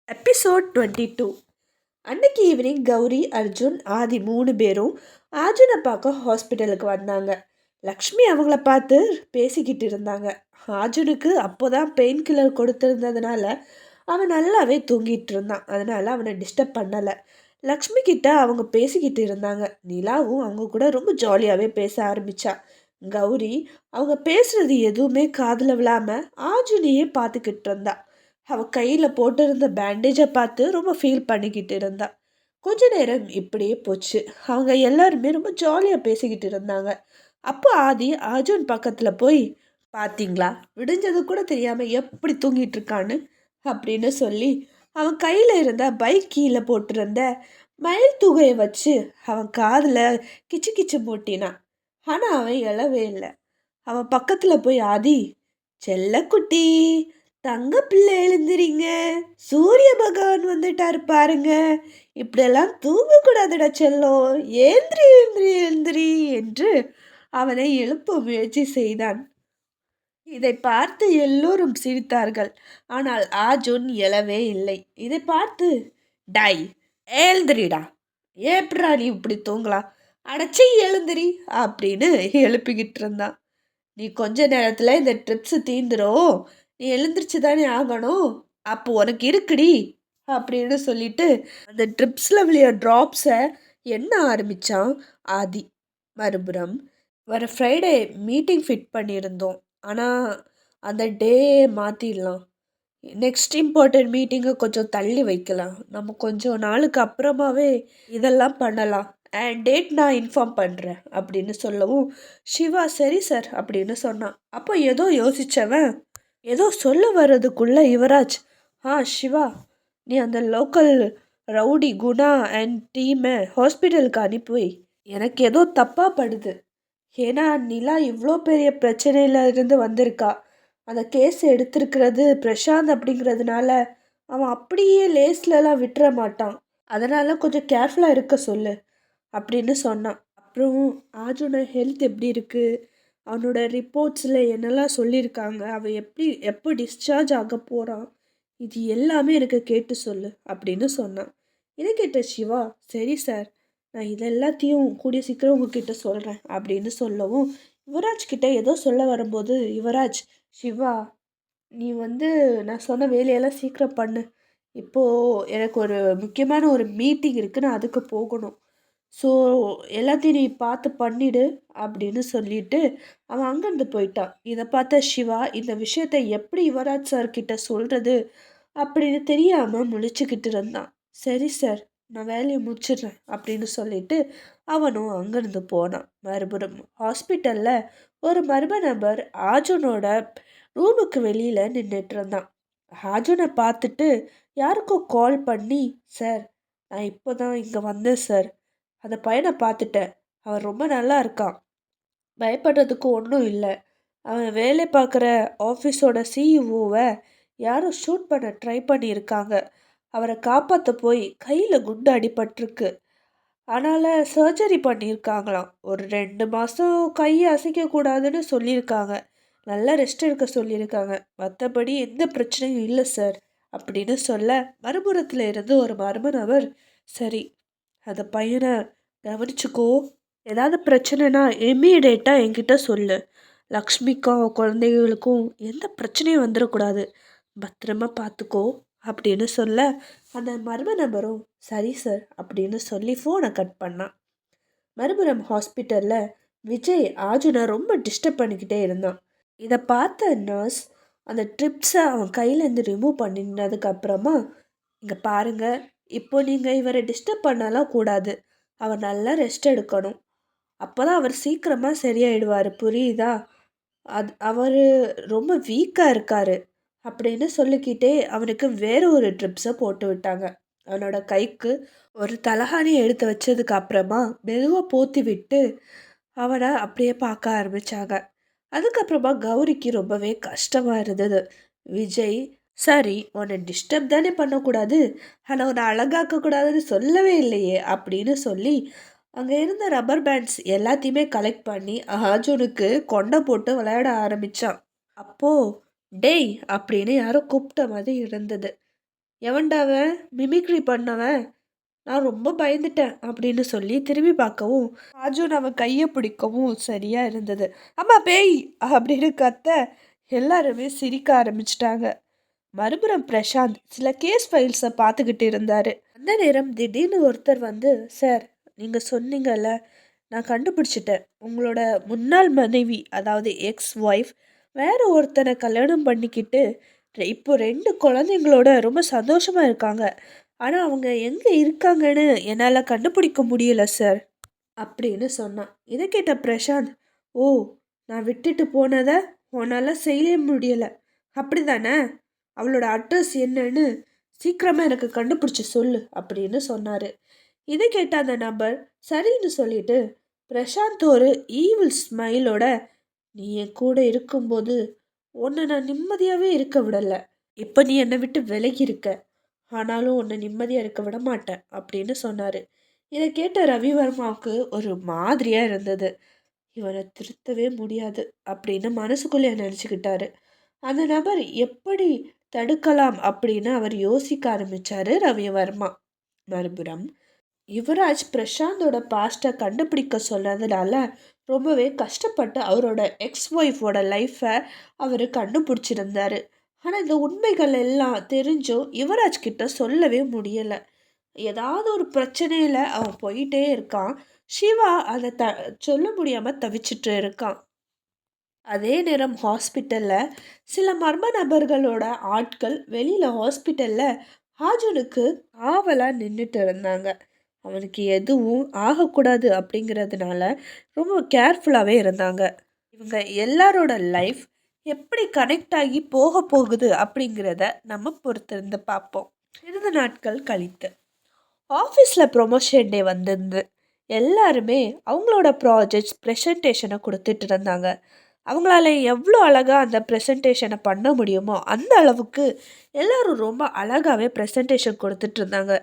Episode 22. அன்னைக்கு evening Gowri, Arjun, ஆதி 3 பேரும் அர்ஜுனை பார்க்க ஹாஸ்பிட்டலுக்கு வந்தாங்க. லக்ஷ்மி அவங்கள பார்த்து பேசிக்கிட்டு இருந்தாங்க. அர்ஜுனுக்கு அப்போதான் பெயின் கில்லர் கொடுத்துருந்ததுனால அவன் நல்லாவே தூங்கிட்டு இருந்தான். அதனால அவனை டிஸ்டர்ப் பண்ணலை. லக்ஷ்மி கிட்ட அவங்க பேசிக்கிட்டு இருந்தாங்க. நிலாவும் அவங்க கூட ரொம்ப ஜாலியாகவே பேச ஆரம்பிச்சா. கௌரி அவங்க பேசுறது எதுவுமே காதில் விழாமல் அர்ஜுனையே பார்த்துக்கிட்டு இருந்தா. அவள் கையில் போட்டிருந்த பேண்டேஜை பார்த்து ரொம்ப ஃபீல் பண்ணிக்கிட்டு இருந்தா. கொஞ்ச நேரம் இப்படியே போச்சு. அவங்க எல்லாருமே ரொம்ப ஜாலியாக பேசிக்கிட்டு இருந்தாங்க. அப்போ ஆதி அர்ஜுன் பக்கத்தில் போய், பார்த்தீங்களா, விடிஞ்சது கூட தெரியாமல் எப்படி தூங்கிட்டு இருக்கான்னு அப்படின்னு சொல்லி அவன் கையில் இருந்த பைக் கீழே போட்டிருந்த மயில் தூகையை வச்சு அவன் காதில் கிச்சு கிச்சு மூட்டினான். ஆனால் அவன் எழவே இல்லை. அவன் பக்கத்தில் போய், ஆதி செல்லக்குட்டி, தங்க பிள்ளை எழுந்திரிங்க, சூரிய பகவான் வந்துட்டாரு பாருங்க, இப்படியெல்லாம் தூங்கக்கூடாதுடா செல்லம், ஏந்திரி ஏந்திரி ஏந்திரி என்று அவனை எழுப்ப முயற்சி செய்தான். இதை பார்த்து எல்லோரும் சிரித்தார்கள். ஆனால் அர்ஜுன் எழவே இல்லை. இதை பார்த்து, டை எழுந்திரிடா, எப்படா நீ இப்படி தூங்கலாம், அடைச்சி எழுந்திரி அப்படின்னு எழுப்பிக்கிட்டு இருந்தான். நீ கொஞ்ச நேரத்தில் இந்த ட்ரிப்ஸு தீந்துரும், நீ எழுந்திரிச்சு தானே ஆகணும், அப்போ உனக்கு இருக்குடி அப்படின்னு சொல்லிட்டு அந்த ட்ரிப்ஸில் விளைய ட்ராப்ஸை எண்ண ஆரம்பித்தான் ஆதி. மறுபுறம் வர ஃப்ரைடே மீட்டிங் ஃபிட் பண்ணியிருந்தோம். ஆனால் அந்த டே மாற்றிடலாம். நெக்ஸ்ட் இம்பார்ட்டன்ட் மீட்டிங்கை கொஞ்சம் தள்ளி வைக்கலாம். நம்ம கொஞ்சம் நாளுக்கு அப்புறமாவே இதெல்லாம் பண்ணலாம். அண்ட் டேட் நான் இன்ஃபார்ம் பண்ணுறேன் அப்படின்னு சொல்லவும், சிவா சரி சார் அப்படின்னு சொன்னான். அப்போ ஏதோ யோசித்தவன் ஏதோ சொல்ல வர்றதுக்குள்ள யுவராஜ், சிவா, நீ அந்த லோக்கல் ரவுடி குணா அண்ட் டீமை ஹாஸ்பிட்டலுக்கு அனுப்பி, எனக்கு ஏதோ தப்பாக படுது. ஏன்னா நிலா இவ்வளோ பெரிய பிரச்சனையில இருந்து வந்திருக்கா. அந்த கேஸ் எடுத்திருக்கிறது பிரசாந்த் அப்படிங்கிறதுனால அவன் அப்படியே லேஸ்லலாம் விட்டுற மாட்டான். அதனால் கொஞ்சம் கேர்ஃபுல்லாக இருக்க சொல்லு அப்படின்னு சொன்னான். அப்புறம் அர்ஜுனோட ஹெல்த் எப்படி இருக்குது, அவனோட ரிப்போர்ட்ஸில் என்னெல்லாம் சொல்லியிருக்காங்க, அவன் எப்போ டிஸ்சார்ஜ் ஆக போகிறான், இது எல்லாமே எனக்கு கேட்டு சொல்லு அப்படின்னு சொன்னான். இதை கேட்ட சிவா, சரி சார், நான் இது எல்லாத்தையும் கூடிய சீக்கிரம் உங்ககிட்ட சொல்கிறேன் அப்படின்னு சொல்லவும், யுவராஜ் கிட்ட ஏதோ சொல்ல வரும்போது, யுவராஜ், சிவா, நீ நான் சொன்ன வேலையெல்லாம் சீக்கிரம் பண்ணு. இப்போது எனக்கு ஒரு முக்கியமான ஒரு மீட்டிங் இருக்குது, நான் அதுக்கு போகணும். ஸோ எல்லாத்தையும் நீ பார்த்து பண்ணிடு அப்படின்னு சொல்லிட்டு அவன் அங்கேருந்து போயிட்டான். இதை பார்த்த சிவா இந்த விஷயத்தை எப்படி யுவராஜ் சார் கிட்ட சொல்கிறது அப்படின்னு தெரியாமல் முழிச்சுக்கிட்டு இருந்தான். சரி சார், நான் வேலையை முடிச்சிடுறேன் அப்படின்னு சொல்லிட்டு அவனும் அங்கேருந்து போனான். மறுபுறம் ஹாஸ்பிட்டலில் ஒரு மர்ம நபர் அர்ஜுனோட ரூமுக்கு வெளியில் நின்றுட்டு இருந்தான். அர்ஜுனை பார்த்துட்டு யாருக்கோ கால் பண்ணி, சார், நான் இப்போ தான் இங்கே வந்தேன் சார், அந்த பையனை பார்த்துட்டேன், அவன் ரொம்ப நல்லா இருக்கான், பயப்படுறதுக்கு ஒன்றும் இல்லை, அவன் வேலை பார்க்குற ஆஃபீஸோட சிஇஓவை யாரும் ஷூட் பண்ண ட்ரை பண்ணியிருக்காங்க, அவரை காப்பாற்ற போய் கையில் குண்டு அடிபட்டிருக்கு, அதனால் சர்ஜரி பண்ணியிருக்காங்களாம், ஒரு 2 மாதம் கையை அசைக்கக்கூடாதுன்னு சொல்லியிருக்காங்க, நல்லா ரெஸ்ட் எடுக்க சொல்லியிருக்காங்க, மற்றபடி எந்த பிரச்சனையும் இல்லை சார் அப்படின்னு சொல்ல, மறுபுறத்தில் இருந்து ஒரு மர்ம நபர், சரி, அந்த பையனை கவனிச்சுக்கோ, ஏதாவது பிரச்சனைனா இம்மீடியட்டாக என்கிட்ட சொல்லு, லக்ஷ்மிக்கும் குழந்தைகளுக்கும் எந்த பிரச்சனையும் வந்துடக்கூடாது, பத்திரமா பார்த்துக்கோ அப்படின்னு சொல்ல, அந்த மர்ம நபரும் சரி சார் அப்படின்னு சொல்லி ஃபோனை கட் பண்ணான். மறுபுறம் ஹாஸ்பிட்டலில் விஜய் அர்ஜுனை ரொம்ப டிஸ்டர்ப் பண்ணிக்கிட்டே இருந்தான். இதை பார்த்த நர்ஸ் அந்த ட்ரிப்ஸை அவன் கையிலேருந்து ரிமூவ் பண்ணினதுக்கப்புறமா, இங்கே பாருங்கள், இப்போ நீங்கள் இவரை டிஸ்டர்ப் பண்ணலாம் கூடாது, அவர் நல்லா ரெஸ்ட் எடுக்கணும், அப்போ தான் அவர் சீக்கிரமாக சரியாயிடுவார், புரியுதா, அவர் ரொம்ப வீக்காக இருக்கார் அப்படின்னு சொல்லிக்கிட்டே அவனுக்கு வேறு ஒரு ட்ரிப்ஸை போட்டு விட்டாங்க. அவனோட கைக்கு ஒரு தலகாணியை எடுத்து வச்சதுக்கு அப்புறமா மெதுவாக போத்தி விட்டு அவனை அப்படியே பார்க்க ஆரம்பித்தாங்க. அதுக்கப்புறமா கௌரிக்கு ரொம்பவே கஷ்டமாக இருந்தது. விஜய், சரி, உன்னை டிஸ்டர்ப் தானே பண்ணக்கூடாது, ஆனால் உன்னை அழகாக்கக்கூடாதுன்னு சொல்லவே இல்லையே அப்படின்னு சொல்லி அங்கே இருந்த ரப்பர் பேண்ட்ஸ் எல்லாத்தையுமே கலெக்ட் பண்ணி அர்ஜுனுக்கு கொண்டை போட்டு விளையாட ஆரம்பித்தான். அப்போது டேய் அப்படின்னு யாரோ கூப்பிட்ட மாதிரி இருந்தது. எவன்டாவன் மிமிக்ரி பண்ணவன், நான் ரொம்ப பயந்துட்டேன் அப்படின்னு சொல்லி திரும்பி பார்க்கவும் அர்ஜுன் அவன் கையை பிடிக்கவும் சரியா இருந்தது. அம்மா பேய் அப்படின்னு கத்த எல்லாருமே சிரிக்க ஆரம்பிச்சிட்டாங்க. மறுபுறம் பிரசாந்த் சில கேஸ் ஃபைல்ஸை பார்த்துக்கிட்டு இருந்தாரு. அந்த நேரம் திடீர்னு ஒருத்தர் வந்து, சார் நீங்கள் சொன்னீங்கல்ல, நான் கண்டுபிடிச்சிட்டேன். உங்களோட முன்னாள் மனைவி, அதாவது எக்ஸ் ஒய்ஃப், வேற ஒருத்தனை கல்யாணம் பண்ணிக்கிட்டு இப்போ 2 குழந்தைங்களோட ரொம்ப சந்தோஷமா இருக்காங்க. ஆனால் அவங்க எங்கே இருக்காங்கன்னு என்னால் கண்டுபிடிக்க முடியல சார் அப்படின்னு சொன்னான். இதை கேட்ட பிரசாந்த், ஓ, நான் விட்டுட்டு போனதை உன்னால் செய்ய முடியலை அப்படி தானே? அவளோட அட்ரஸ் என்னன்னு சீக்கிரமாக எனக்கு கண்டுபிடிச்சி சொல்லு அப்படின்னு சொன்னார். இதை கேட்ட அந்த நபர் சரின்னு சொல்லிட்டு பிரசாந்த் ஒரு ஈவில் ஸ்மைலோட, நீ என் கூட இருக்கும்போது உன்னை நான் நிம்மதியாகவே இருக்க விடலை. இப்போ நீ என்னை விட்டு விலகி இருக்க, ஆனாலும் உன்னை நிம்மதியாக இருக்க விட மாட்டேன் அப்படின்னு சொன்னார். இதை கேட்ட ரவிவர்மாவுக்கு ஒரு மாதிரியாக இருந்தது. இவனை திருத்தவே முடியாது அப்படின்னு மனசுக்குள்ளே நினச்சிக்கிட்டாரு. அந்த நபர் எப்படி தடுக்கலாம் அப்படின்னு அவர் யோசிக்க ஆரம்பித்தார் ரவிவர்மா. மறுபுறம் யுவராஜ் பிரசாந்தோட பாஸ்ட்டை கண்டுபிடிக்க சொன்னதுனால ரொம்பவே கஷ்டப்பட்டு அவரோட எக்ஸ் ஒய்ஃபோட லைஃப்பை அவர் கண்டுபிடிச்சிருந்தாரு. ஆனால் இந்த உண்மைகள் எல்லாம் தெரிஞ்சும் யுவராஜ் கிட்ட சொல்லவே முடியலை. ஏதாவது ஒரு பிரச்சனையில் அவன் போயிட்டே இருக்கான். சிவா அதை சொல்ல முடியாமல் தவிச்சிட்டு இருக்கான். அதே நேரம் ஹாஸ்பிட்டலில் சில மர்ம நபர்களோட ஆட்கள் வெளியில் ஹாஸ்பிட்டலில் ஆர்ஜுனுக்கு ஆவலாக நின்றுட்டு இருந்தாங்க. அவனுக்கு எதுவும் ஆகக்கூடாது அப்படிங்கிறதுனால ரொம்ப கேர்ஃபுல்லாகவே இருந்தாங்க. இவங்க எல்லாரோட லைஃப் எப்படி கனெக்ட் ஆகி போக போகுது அப்படிங்கிறத நம்ம பொறுத்திருந்து பார்ப்போம். 2 நாட்கள் கழித்து ஆஃபீஸில் ப்ரொமோஷன் டே வந்திருந்து எல்லாருமே அவங்களோட ப்ராஜெக்ட்ஸ் ப்ரெசன்டேஷனை கொடுத்துட்டு இருந்தாங்க. அவங்களால எவ்வளோ அழகாக அந்த ப்ரெசன்டேஷனை பண்ண முடியுமோ அந்த அளவுக்கு எல்லோரும் ரொம்ப அழகாகவே ப்ரெசன்டேஷன் கொடுத்துட்டு இருந்தாங்க.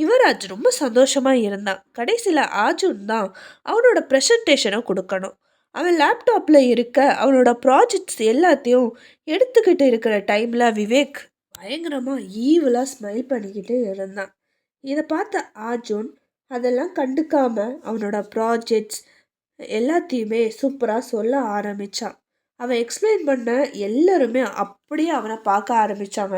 யுவராஜ் ரொம்ப சந்தோஷமாக இருந்தான். கடைசியில் அர்ஜுன் தான் அவனோட ப்ரெசன்டேஷனை கொடுக்கணும். அவன் லேப்டாப்பில் இருக்க அவனோட ப்ராஜெக்ட்ஸ் எல்லாத்தையும் எடுத்துக்கிட்டு இருக்கிற டைமில் விவேக் பயங்கரமாக ஈவலாக ஸ்மைல் பண்ணிக்கிட்டு இருந்தான். இதை பார்த்த அர்ஜுன் அதெல்லாம் கண்டுக்காமல் அவனோட ப்ராஜெக்ட்ஸ் எல்லாத்தையுமே சூப்பராக சொல்ல ஆரம்பித்தான். அவன் எக்ஸ்பிளைன் பண்ண எல்லாருமே அப்படியே அவனை பார்க்க ஆரம்பித்தாங்க.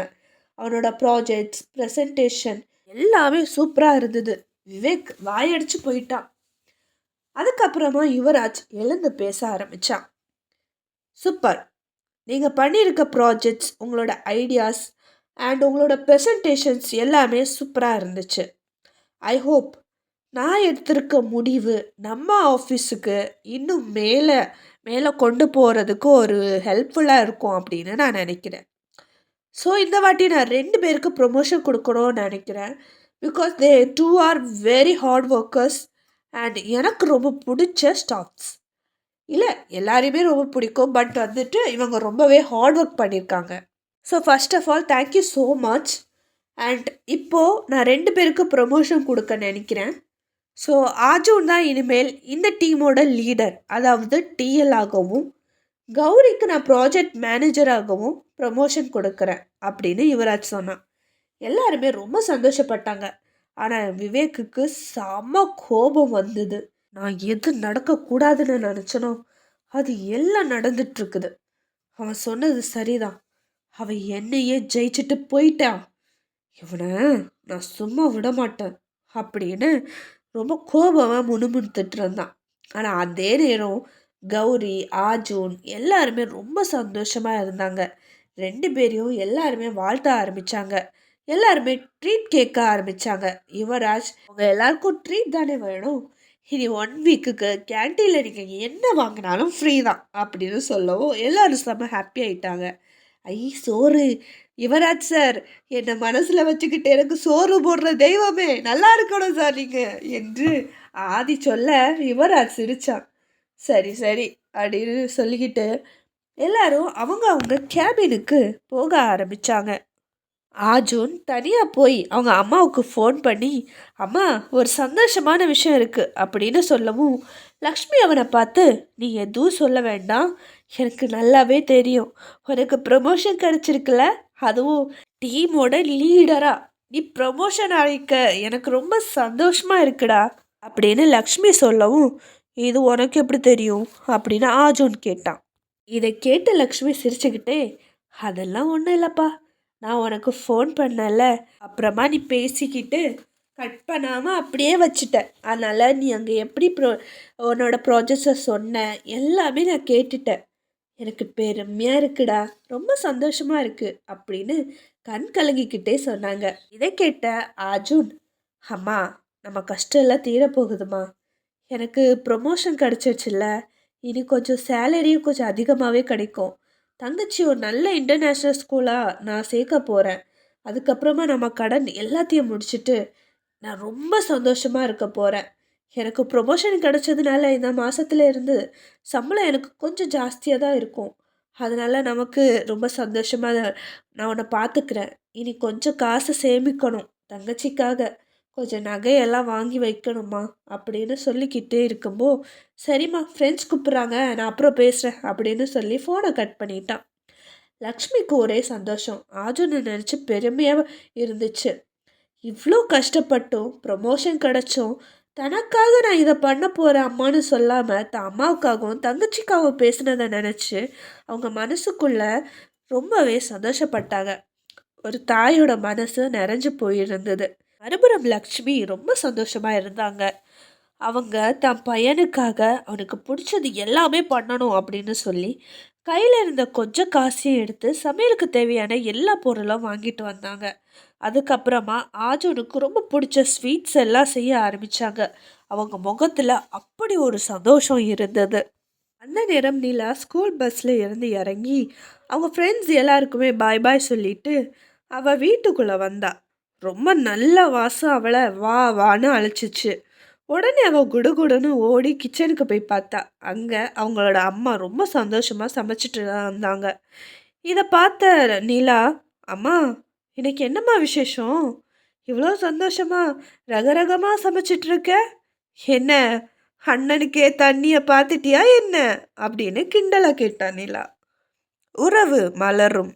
அவனோட ப்ராஜெக்ட்ஸ் ப்ரெசன்டேஷன் எல்லாமே சூப்பராக இருந்தது. விவேக் வாயடிச்சு போயிட்டான். அதுக்கப்புறமா யுவராஜ் எழுந்து பேச ஆரம்பித்தான். சூப்பர், நீங்கள் பண்ணியிருக்க ப்ராஜெக்ட்ஸ், உங்களோட ஐடியாஸ் அண்ட் உங்களோட ப்ரெசன்டேஷன்ஸ் எல்லாமே சூப்பராக இருந்துச்சு. ஐ ஹோப் நான் எடுத்திருக்க முடிவு நம்ம ஆஃபீஸுக்கு இன்னும் மேலே மேலே கொண்டு போகிறதுக்கு ஒரு ஹெல்ப்ஃபுல்லாக இருக்கும் அப்படின்னு நான் நினைக்கிறேன். ஸோ இந்த வாட்டி நான் 2 பேருக்கு ப்ரொமோஷன் கொடுக்கணும்னு நினைக்கிறேன். Because they 2 are very hard workers and எனக்கு ரொம்ப பிடிச்ச ஸ்டாஃப்ஸ். இல்லை, எல்லாரையுமே ரொம்ப பிடிக்கும், பட் வந்துட்டு இவங்க ரொம்பவே ஹார்ட் ஒர்க் பண்ணியிருக்காங்க. So first of all thank you so much. And இப்போது நான் 2 பேருக்கு ப்ரொமோஷன் கொடுக்க நினைக்கிறேன். ஸோ அர்ஜுன் தான் இனிமேல் இந்த டீமோட லீடர், அதாவது டிஎல் ஆகவும், கௌரிக்கு நான் ப்ராஜெக்ட் மேனேஜராகவும் ப்ரமோஷன் கொடுக்குறேன் அப்படின்னு யுவராஜ் சொன்னான். எல்லாருமே ரொம்ப சந்தோஷப்பட்டாங்க. ஆனால் விவேக்குக்கு செம்ம கோபம் வந்தது. நான் எது நடக்கக்கூடாதுன்னு நினச்சனோ அது எல்லாம் நடந்துட்டுருக்குது. அவன் சொன்னது சரிதான். அவன் என்னையே ஜெயிச்சுட்டு போயிட்டான். இவனை நான் சும்மா விட மாட்டேன் அப்படின்னு ரொம்ப கோபமாக முணுமுணுத்துட்டு இருந்தான். ஆனால் அதே நேரம் கௌரி, அர்ஜுன் எல்லாருமே ரொம்ப சந்தோஷமாக இருந்தாங்க. 2 பேரையும் எல்லாருமே வாழ்த்த ஆரம்பித்தாங்க. எல்லாருமே ட்ரீட் கேட்க ஆரம்பித்தாங்க. யுவராஜ், அவங்க எல்லாருக்கும் ட்ரீட் தானே வேணும், இனி 1 வீக்குக்கு கேன்டீனில் நீங்கள் என்ன வாங்கினாலும் ஃப்ரீ தான் அப்படின்னு சொல்லவும் எல்லோரும் செம்ம ஹாப்பி ஆகிட்டாங்க. ஐ சோறு, யுவராஜ் சார் என்னை மனசில் வச்சுக்கிட்டு எனக்கு சோறு போடுற தெய்வமே, நல்லா இருக்கணும் சார் நீங்கள் என்று ஆதி சொல்ல யுவராஜ் சிரித்தான். சரி சரி அப்படின்னு சொல்லிக்கிட்டு எல்லாரும் அவங்க கேபினுக்கு போக ஆரம்பித்தாங்க. அர்ஜுன் தனியாக போய் அவங்க அம்மாவுக்கு ஃபோன் பண்ணி, அம்மா ஒரு சந்தோஷமான விஷயம் இருக்குது அப்படின்னு சொல்லவும் லக்ஷ்மி அவனை பார்த்து, நீ எதுவும் சொல்ல வேண்டாம், எனக்கு நல்லாவே தெரியும் உனக்கு ப்ரமோஷன் கிடச்சிருக்குல்ல, அதுவும் டீமோட லீடரா நீ ப்ரமோஷன் ஆகிக்க எனக்கு ரொம்ப சந்தோஷமா இருக்குடா அப்படின்னு லக்ஷ்மி சொல்லவும், இது உனக்கு எப்படி தெரியும் அப்படின்னு ஆஜுன் கேட்டான். இதை கேட்ட லக்ஷ்மி சிரிச்சுக்கிட்டே, அதெல்லாம் ஒன்றும் இல்லைப்பா, நான் உனக்கு ஃபோன் பண்ணல, அப்புறமா நீ பேசிக்கிட்டு கட் பண்ணாமல் அப்படியே வச்சுட்ட, அதனால் நீ அங்கே எப்படி உன்னோட ப்ராஜெக்ட்ஸை சொன்ன எல்லாமே நான் கேட்டுட்டேன், எனக்கு பெருமையாக இருக்குடா, ரொம்ப சந்தோஷமாக இருக்குது அப்படின்னு கண் கலங்கிக்கிட்டே சொன்னாங்க. இதை கேட்ட அர்ஜுன், அம்மா நம்ம கஷ்டம் எல்லாம் தீரப்போகுதுமா, எனக்கு ப்ரொமோஷன் கிடச்சிருச்சுல்ல, இனி கொஞ்சம் சேலரியும் கொஞ்சம் அதிகமாகவே கிடைக்கும், தங்கச்சி ஒரு நல்ல இன்டர்நேஷ்னல் ஸ்கூலாக நான் சேர்க்க போகிறேன், அதுக்கப்புறமா நம்ம கடன் எல்லாத்தையும் முடிச்சுட்டு நான் ரொம்ப சந்தோஷமாக இருக்க போகிறேன், எனக்கு ப்ரொமோஷன் கிடச்சதுனால இந்த மாதத்துல இருந்து சம்பளம் எனக்கு கொஞ்சம் ஜாஸ்தியாக தான் இருக்கும், அதனால் நமக்கு ரொம்ப சந்தோஷமாக நான் உன்னை பார்த்துக்கிறேன், இனி கொஞ்சம் காசு சேமிக்கணும் தங்கச்சிக்காக, கொஞ்சம் நகையெல்லாம் வாங்கி வைக்கணுமா அப்படின்னு சொல்லிக்கிட்டே இருக்கும்போ, சரிம்மா ஃப்ரெண்ட்ஸ் கூப்பிட்றாங்க நான் அப்புறம் பேசுகிறேன் அப்படின்னு சொல்லி ஃபோனை கட் பண்ணிட்டான். லக்ஷ்மிக்கு ஒரே சந்தோஷம், ஆஜுன்னு நினச்சி பெருமையாக இருந்துச்சு. இவ்வளோ கஷ்டப்பட்டும் ப்ரொமோஷன் கிடச்சும் தனக்காக நான் இதை பண்ண போகிறேன் அம்மானு சொல்லாமல் தன் அம்மாவுக்காகவும் தங்கச்சிக்காகவும் பேசினதை நினச்சி அவங்க மனசுக்குள்ள ரொம்பவே சந்தோஷப்பட்டாங்க. ஒரு தாயோட மனசு நிறைஞ்சு போயிருந்தது. மறுபுறம் லக்ஷ்மி ரொம்ப சந்தோஷமாக இருந்தாங்க. அவங்க தன் பையனுக்காக அவனுக்கு பிடிச்சது எல்லாமே பண்ணணும் அப்படின்னு சொல்லி கையில் இருந்த கொஞ்சம் காசையும் எடுத்து சமையலுக்கு தேவையான எல்லா பொருளும் வாங்கிட்டு வந்தாங்க. அதுக்கப்புறமா ஆஜனுக்கு ரொம்ப பிடிச்ச ஸ்வீட்ஸ் எல்லாம் செய்ய ஆரம்பித்தாங்க. அவங்க முகத்தில் அப்படி ஒரு சந்தோஷம் இருந்தது. அந்த நேரம் நிலா ஸ்கூல் பஸ்ஸில் இருந்து இறங்கி அவங்க ஃப்ரெண்ட்ஸ் எல்லாருக்குமே பாய் பாய் சொல்லிட்டு அவள் வீட்டுக்குள்ளே வந்தா. ரொம்ப நல்ல வாசம் அவளை வா வான்னு அழைச்சிச்சு. உடனே அவள் குடுகுடுன்னு ஓடி கிச்சனுக்கு போய் பார்த்தா. அங்கே அவங்களோட அம்மா ரொம்ப சந்தோஷமாக சமைச்சிட்டு இருந்தாங்க. இதை பார்த்த நிலா, அம்மா இன்னைக்கு என்னம்மா விசேஷம், இவ்வளோ சந்தோஷமா ரகரகமாக சமைச்சிட்ருக்க, என்ன அண்ணனுக்கே தண்ணியை பார்த்துட்டியா என்ன அப்படின்னு கிண்டலாக கேட்டா நிலா. உறவு மலரும்.